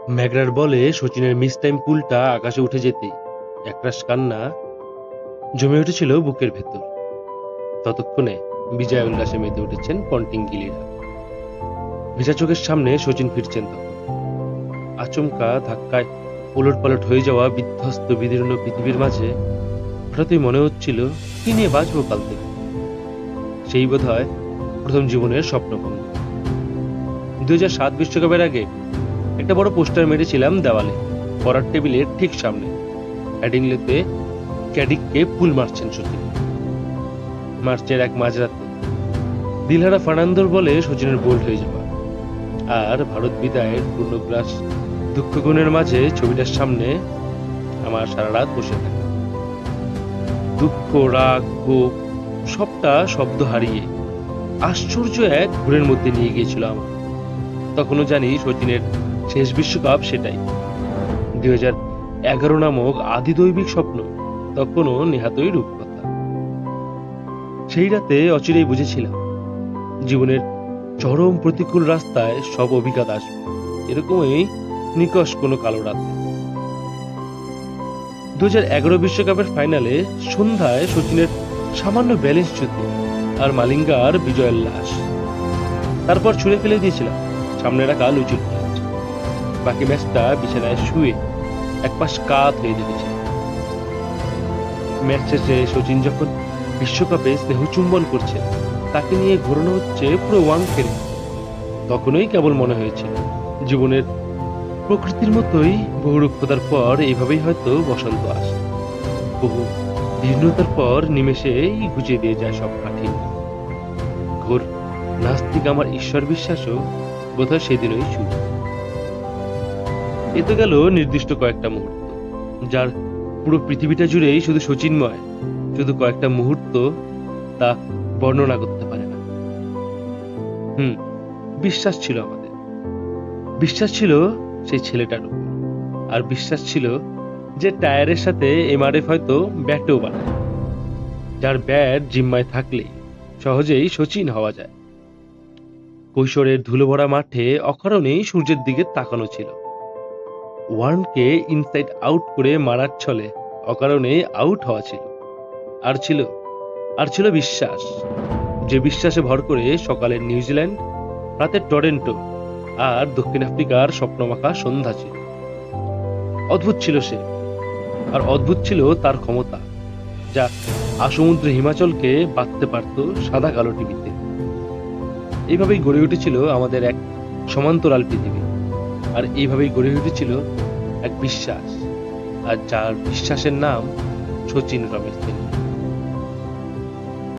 ম্যাকগ্রার বলে সচিনের miss time পুলটা আকাশে উঠে যেতেই একরাশ কান্না জমে উঠেছিল বুকের ভেতর। ততক্ষণে বিজয় উল্লাসে মেতে উঠেছেন পন্টিং গিলিরা। ভেজা চোখের সামনে সচিন ফিরছেন তখন। আচমকা ধাক্কায় ওলট পালট হয়ে যাওয়া বিধ্বস্ত বিদীর্ণ পৃথিবীর মাঝে হঠাৎই মনে হচ্ছিল কি নিয়ে বাঁচবো কাল থেকে। সেই বোধ হয় প্রথম জীবনের স্বপ্নভঙ্গ। 2007 বিশ্বকাপের আগে একটা বড় পোস্টার মেরেছিলাম দেওয়ালে, পড়ার টেবিলের ঠিক সামনে। হেডিংলেতে ক্যাডিককে পুল মারছেন সচিন। মার্চের এক মাঝরাতে দিলহারা ফার্নান্দোর বলে সচিনের বোল্ড হয়ে যাওয়া, আর ভারত বিদায়ের পূর্ণগ্রাস দুঃখগুণের মাঝে ছবিটার সামনে আমার সারা রাত বসে থাকে। দুঃখ, রাগ, ক্ষোভ সবটা শব্দ হারিয়ে আশ্চর্য এক ঘোরের মধ্যে নিয়ে গিয়েছিল আমার। তখনও জানি সচিনের শেষ বিশ্বকাপ সেটাই। 2011 নামক আদিদৈবিক স্বপ্ন তখনও নেহাতই রূপকথা। সেই রাতে অচিরেই বুঝেছিলাম জীবনের চরম প্রতিকূল রাস্তায় সব অভিজ্ঞতা আসবে এরকমই নিকষ কোনো কালো রাতে। 2011 বিশ্বকাপের ফাইনালে সন্ধ্যায় সচিনের সামান্য ব্যালেন্স চ্যুতি আর মালিঙ্গার বিজয়ের লাশ। তারপর ছুঁড়ে ফেলে দিয়েছিলাম সামনে রাখা লুচুর প্লেট। বাকি ম্যাচটা বিছানায় শুয়ে এক পাশ কাত হয়ে দেখেছি। ম্যাচ শেষে সচিন যখন বিশ্বকাপে স্নেহ চুম্বন করছে, তাকে নিয়ে ঘোরানো হচ্ছে পুরো ওয়াংখেড়ে, তখনই কেবল মনে হয়েছিল জীবনের প্রকৃতির মতোই বহু রুক্ষতার পর এইভাবেই হয়তো বসন্ত আসে। বহু দীর্ণতার পর নিমেষেই ঘুচিয়ে দিয়ে যায় সব কাঠিন্য। ঘোর নাস্তিক আমার ঈশ্বর বিশ্বাসও বোধহয় সেদিনই শুরু। এ তো গেল নির্দিষ্ট কয়েকটা মুহূর্ত, যার পুরো পৃথিবীটা জুড়েই শুধু শচীনময়। শুধু কয়েকটা মুহূর্ত তা বর্ণনা করতে পারে না। বিশ্বাস ছিল আমাদের, বিশ্বাস ছিল সেই ছেলেটার উপর, আর বিশ্বাস ছিল যে টায়ারের সাথে এমআরএফ হয়তো ব্যাটও বানায়, যার ব্যাট জিম্মায় থাকলে সহজেই শচীন হওয়া যায়। কৈশোরের ধুলোভরা মাঠে অকারণেই সূর্যের দিকে তাকানো ছিল। ওয়ার্নকে ইনসাইড আউট করে মারার ছলে অকারণে আউট হওয়া ছিল। আর ছিল বিশ্বাস, যে বিশ্বাসে ভর করে সকালের নিউজিল্যান্ড, রাতের টরেন্টো আর দক্ষিণ আফ্রিকার স্বপ্নমাখা সন্ধ্যা ছিল। অদ্ভুত ছিল সে, আর অদ্ভুত ছিল তার ক্ষমতা, যা আসমুদ্রে হিমাচলকে বাঁধতে পারত সাদা কালো টিভিতে। এইভাবেই গড়ে উঠেছিল আমাদের এক সমান্তরাল পৃথিবী, আর এইভাবেই গড়ে উঠেছিল এক বিশ্বাস, আর যার বিশ্বাসের নাম শচীন রমেশ তেন্ডুলকর।